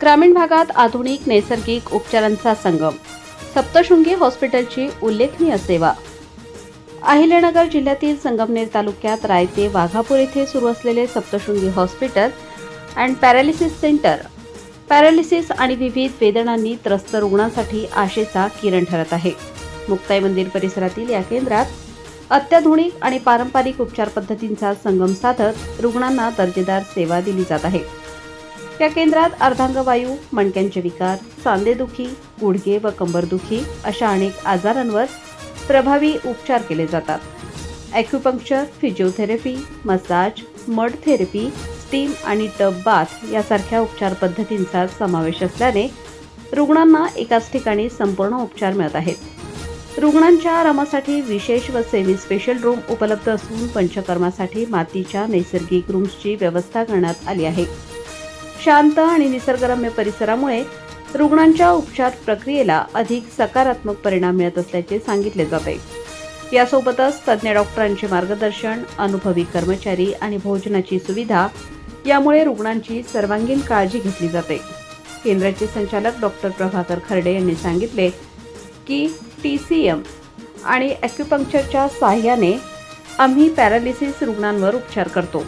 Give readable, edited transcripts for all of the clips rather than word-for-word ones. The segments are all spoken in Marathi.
ग्रामीण भागात आधुनिक नैसर्गिक उपचारांचा संगम. सप्तशृंगी हॉस्पिटलची उल्लेखनीय सेवा. अहिल्यानगर जिल्ह्यातील संगमनेर तालुक्यात रायते वाघापूर येथे सुरू असलेले Saptashrungi hospital and paralysis centre paralysis आणि विविध वेदनांनी त्रस्त रुग्णांसाठी आशेचा किरण ठरत आहे. मुक्ताई मंदिर परिसरातील या केंद्रात अत्याधुनिक आणि पारंपरिक उपचार पद्धतींचा संगम साधत रुग्णांना दर्जेदार सेवा दिली जात आहे. या केंद्रात अर्धांगवायू, मणक्यांचे विकार, सांधेदुखी, गुडघे व कंबरदुखी अशा अनेक आजारांवर प्रभावी उपचार केले जातात. Acupuncture, physiotherapy, massage, mud therapy, steam आणि टब बाथ यासारख्या उपचार पद्धतींचा समावेश असल्याने रुग्णांना एकाच ठिकाणी संपूर्ण उपचार मिळत आहेत. रुग्णांच्या आरामासाठी विशेष व सेमी स्पेशल रूम उपलब्ध असून पंचकर्मासाठी मातीच्या नैसर्गिक रूम्सची व्यवस्था करण्यात आली आहे. शांत आणि निसर्गरम्य परिसरामुळे रुग्णांच्या उपचार प्रक्रियेला अधिक सकारात्मक परिणाम मिळत असल्याचे सांगितले जाते. यासोबतच तज्ज्ञ डॉक्टरांचे मार्गदर्शन, अनुभवी कर्मचारी आणि भोजनाची सुविधा यामुळे रुग्णांची सर्वांगीण काळजी घेतली जाते. केंद्राचे संचालक डॉक्टर प्रभाकर खर्डे यांनी सांगितले की TCM आणि ॲक्युपंक्चरच्या साहाय्याने आम्ही पॅरालिसिस रुग्णांवर उपचार करतो.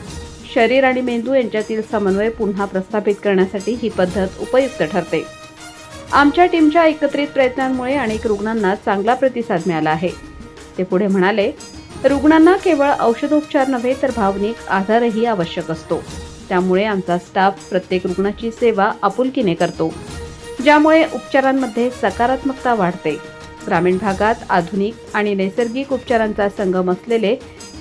शरीर आणि मेंदू यांच्यातील समन्वय पुन्हा प्रस्थापित करण्यासाठी ही पद्धत उपयुक्त ठरते. आमच्या टीमच्या एकत्रित प्रयत्नांमुळे अनेक रुग्णांना चांगला प्रतिसाद मिळाला आहे. ते पुढे म्हणाले, रुग्णांना केवळ औषधोपचार नव्हे तर भावनिक आधारही आवश्यक असतो. त्यामुळे आमचा स्टाफ प्रत्येक रुग्णाची सेवा आपुलकीने करतो, ज्यामुळे उपचारांमध्ये सकारात्मकता वाढते. ग्रामीण भागात आधुनिक आणि नैसर्गिक उपचारांचा संगम असलेले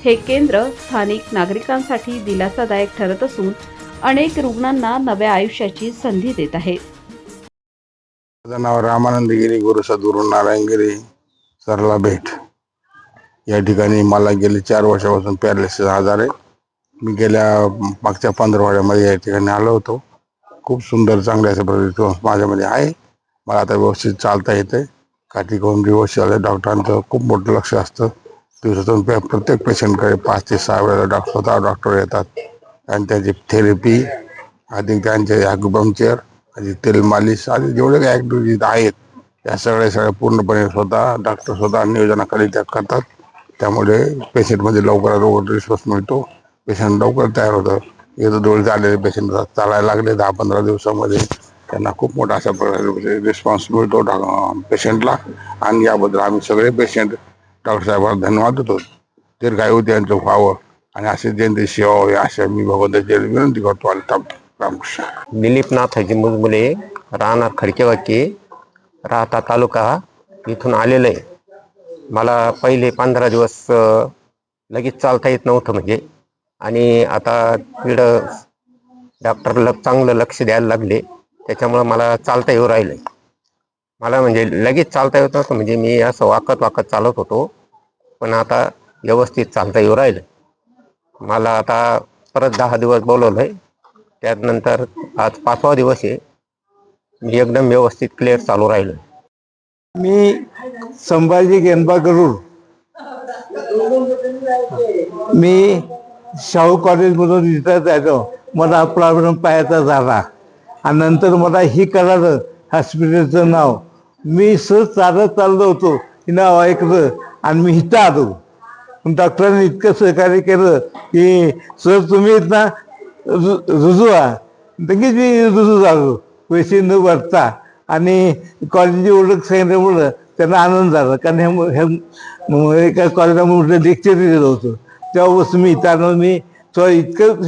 हे केंद्र स्थानिक नागरिकांसाठी दिलासादायक ठरत असून अनेक रुग्णांना नव्या आयुष्याची संधी देत आहे. माझं नाव रामानंद गिरी, गुरु सद्गुरू नारायणगिरी, सरला भेट. या ठिकाणी मला गेले 4 वर्षापासून पॅरालिसिस आजार आहे. मी गेल्या मागच्या 15 या ठिकाणी आलो होतो. खूप सुंदर चांगल्या अशा रिस्पॉन्स माझ्यामध्ये आहे. मला आता व्यवस्थित चालता येते. काठी करून व्यवस्थित आले. डॉक्टरांचं खूप मोठं लक्ष असतं. दिवसातून प्रत्येक पेशंटकडे 5 ते 6 वेळेला स्वतः डॉक्टर येतात आणि त्याची थेरपी आधी त्यांचे ॲक्युपंक्चर आणि तेल मालिश आधी जेवढे काही ॲक्टिव्हिटीज आहेत या सगळ्या पूर्णपणे डॉक्टर स्वतः नियोजनाखाली त्या करतात. त्यामुळे पेशंटमध्ये लवकर रिस्पॉन्स मिळतो. पेशंट लवकर तयार होतं. येतं डोळे झालेले पेशंट चालायला लागले 10-15 दिवसामध्ये त्यांना खूप मोठा अशा प्रकारे रिस्पॉन्स मिळतो पेशंटला. आणि याबद्दल आम्ही सगळे पेशंट डॉक्टर साहेबांना धन्यवाद देतो. दीर्घायू त्यांचं व्हावं आणि असे जयंती सेवा व्हावी अशा मी भगवंताची विनंती करतो. आणि रामकृष्ण. दिलीप नाथाजी मुजमुले, राहणार खडकेवाकी, राहता तालुका, इथून आलेलं आहे. मला पहिले 15 दिवस लगेच चालता येत नव्हतं म्हणजे, आणि आता तिकडं डॉक्टर चांगलं लक्ष द्यायला लागले. त्याच्यामुळं मला चालता येऊ राहिलं. मला म्हणजे लगेच चालता येत नव्हतं, म्हणजे मी असं वाकत चालत होतो, पण आता व्यवस्थित चालता येऊ राहिलं. मला आता परत 10 दिवस बोलवलं आहे. त्यानंतर आज 5वा दिवस आहे. मी एकदम व्यवस्थित क्लिअर चालू राहिलो. मी संभाजी गेनबा गरुड. मी शाहू कॉलेजमधून रिटायर झालो. मला प्रॉब्लेम पायाचा झाला आणि नंतर मला ही कळालं हॉस्पिटलचं नाव. मी सर चालत चाललो होतो, हे नाव ऐकलं आणि मी इथं आलो. डॉक्टरांनी इतकं सहकार्य केलं की सर तुम्ही ना रुजू व्हा. लगेच मी रुजू झालो पैसे न भरता. आणि कॉलेजची ओळख सांगितल्यामुळं त्यांना आनंद झाला, कारण हे एका कॉलेजामध्ये लेक्चर दिलेलं होतं. तेव्हापासून मी इथं आलो. मी तो इतकं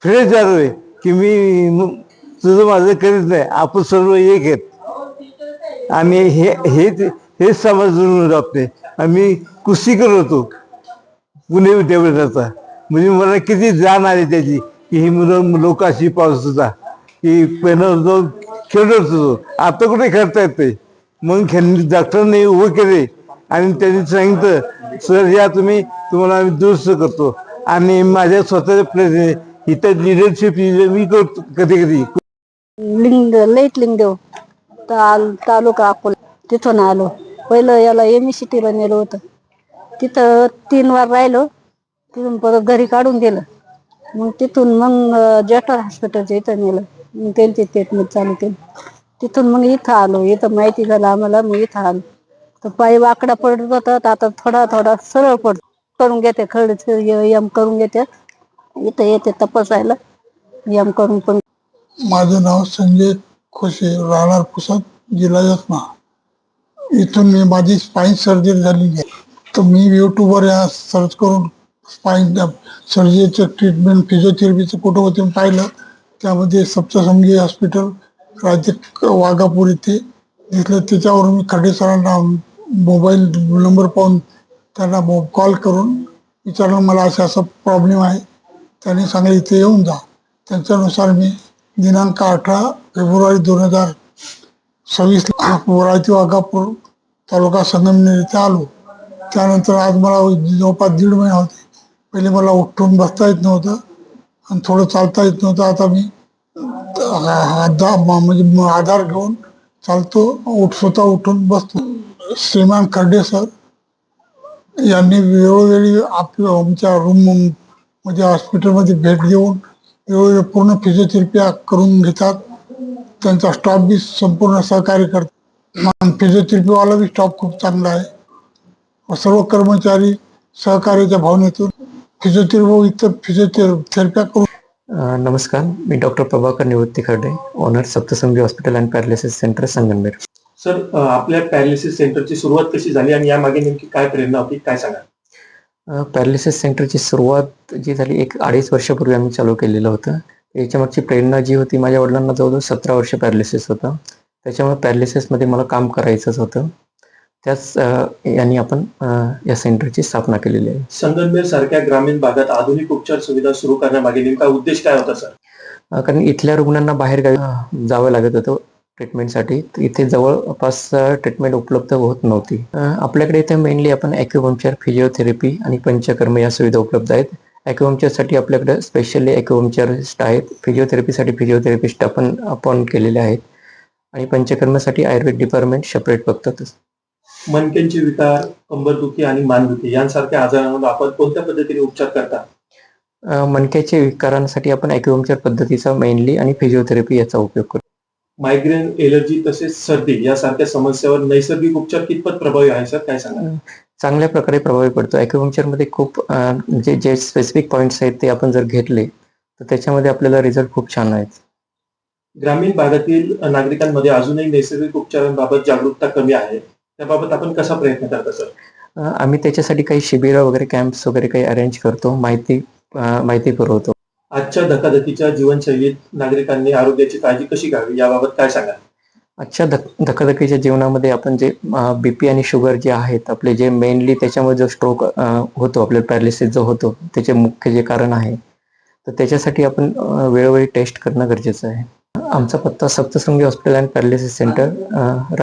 फ्रेश झालो आहे की मी तुझं माझं करीत नाही, आपण सर्व एक आहेत. आणि हेच समाज जुळून आपले. आम्ही कुस्ती करत होतो पुणे विद्यापीठाचा. म्हणजे मला किती जाण आली त्याची की ही मुलं लोक अशी पावस होता की पहिलं जो खेळत होतो, आता कुठे खेळता येते. मग डॉक्टरांनी उभं केले आणि त्यांनी सांगितलं सर या तुम्हाला आम्ही दुरुस्त करतो. आणि माझ्या स्वतःच्या प्लेस इथं लिडरशिप मी करतो कधी लिंगदेव तालुका अकोला. तिथून आलो. पहिलं याला ME-CTला नेलं होतं. तिथं 3 वार राहिलो. तिथून परत घरी काढून दिलं. मग तिथून मग जेठा हॉस्पिटलच्या इथं नेलं. मग त्यांची ट्रीटमेंट चालू केली. तिथून मग इथं आलो. इथं माहिती झालं आम्हाला, मग इथं आलो. तर पाय वाकडा पडत होता, तर आता थोडा थोडा सरळ पडतो. करून घेते खरंच यम करून घेते. इथं येते तपासायला यम करून पण. माझं नाव संजय खोसे, राहणार पुसद, जिल्हा यवतमाळ. इथून माझी स्पाईन सर्जरी झालेली आहे. तर मी यूट्यूबवर या सर्च करून स्पाईन सर्जरीचं ट्रीटमेंट, फिजिओथेरपीचं कुठं होते पाहिलं. त्यामध्ये सप्तशृंगी हॉस्पिटल राज्य वाघापूर इथे दिसलं. त्याच्यावरून मी खडे सरांना मोबाईल नंबर पाहून त्यांना कॉल करून विचारलं मला असा प्रॉब्लेम आहे. त्यांनी सांगितलं इथे येऊन जा. त्यांच्यानुसार मी दिनांक 18 फेब्रुवारी 2026 रायते वाघापूर तालुका संगमनेर इथे आलो. त्यानंतर आज मला जवळपास 1.5 महिना होते. पहिले मला उठून बसता येत नव्हतं आणि थोडं चालता येत नव्हतं. आता मी म्हणजे आधार घेऊन चालतो, स्वतः उठून बसतो. श्रीमान खर्डे सर यांनी वेळोवेळी आमच्या रूम म्हणजे हॉस्पिटलमध्ये भेट देऊन वेळोवेळी पूर्ण फिजिओथेरपी करून घेतात. त्यांचा स्टाफ बी संपूर्ण सहकार्य करतात. फिजिओथेरपीवाला बी स्टाफ खूप चांगला आहे. सर्व कर्मचारी सहकार्याच्या भावनेतून फिजिओथेरपी व इतर फिजिओथेरप्या करून. नमस्कार, मी doctor Prabhakar Nivrutti Kharde, owner Saptashrungi hospital and paralysis centre Sangamner. Sir, आपल्या पॅरालिसिस सेंटरची सुरुवात कशी झाली आणि यामागे नेमकी काय प्रेरणा होती, काय सांगा? पॅरालिसिस सेंटरची सुरुवात जी झाली 1-2.5 वर्षापूर्वी आम्ही चालू केलेलं होतं. याच्यामागची प्रेरणा जी होती, माझ्या वडिलांना जवळजवळ 17 वर्ष पॅरालिसिस होतं. त्याच्यामुळे पॅरालिसिसमध्ये मला काम करायचंच होतं. त्याच यांनी आपण या सेंटरची स्थापना केलेली आहे. संगमनेर सारख्या ग्रामीण भागात आधुनिक उपचार सुविधा सुरू करण्यामागे नेमका उद्देश काय होता सर? कारण इथल्या रुग्णांना बाहेर जावं लागत होतं ट्रीटमेंटसाठी. इथे जवळपास ट्रीटमेंट उपलब्ध होत नव्हती. आपल्याकडे इथे मेनली आपण ॲक्युपंक्चर, फिजिओथेरपी आणि पंचकर्म या सुविधा उपलब्ध आहेत. ॲक्युपंक्चरसाठी आपल्याकडे स्पेशली ॲक्युपंक्चरिस्ट आहेत. फिजिओथेरपीसाठी फिजिओथेरपिस्ट आपण अपॉइंट केलेले आहेत. आणि पंचकर्मासाठी आयुर्वेद डिपार्टमेंट सेपरेट बघतातच. मणक्यांचे विकार, कंबरदुखी आणि मानदुखी यांसारख्या आजारांवर आपण कोणत्या पद्धतीने उपचार करता? मणक्याच्या विकारांसाठी आपण ॲक्युपंक्चर पद्धतीचा मेनली आणि फिजिओथेरपी याचा उपयोग करतो. मायग्रेन, एलर्जी तसेच सर्दी यासारख्या समस्यावर नैसर्गिक उपचार कितपत प्रभावी आहे सर, काय सांगा? चांगल्या प्रकारे प्रभावी पडतो. ॲक्युपंक्चरमध्ये खूप जे स्पेसिफिक पॉईंट्स आहेत ते आपण जर घेतले तर त्याच्यामध्ये आपल्याला रिझल्ट खूप छान आहेत. ग्रामीण भागातील नागरिकांमध्ये अजूनही नैसर्गिक उपचारांबाबत जागरूकता कमी आहे. त्याबाबत आपण कसा प्रयत्न करता सर? आम्ही त्याच्यासाठी काही शिबिरं वगैरे, कॅम्प्स वगैरे काही अरेंज करतो, माहिती पुरवतो. आजच्या धकाधकीच्या जीवनशैलीत नागरिकांनी आरोग्याची काळजी कशी घ्यावी याबाबत काय सांगा? आजच्या धकाधकीच्या जीवनामध्ये आपण जे BP आणि शुगर जे आहेत आपले, जे मेनली त्याच्यामुळे जो स्ट्रोक होतो, आपल्याला पॅरालिसिस जो होतो, त्याचे मुख्य जे कारण आहे, तर त्याच्यासाठी आपण वेळोवेळी टेस्ट करणं गरजेचं आहे. आमचा पत्ता Saptashrungi hospital and paralysis centre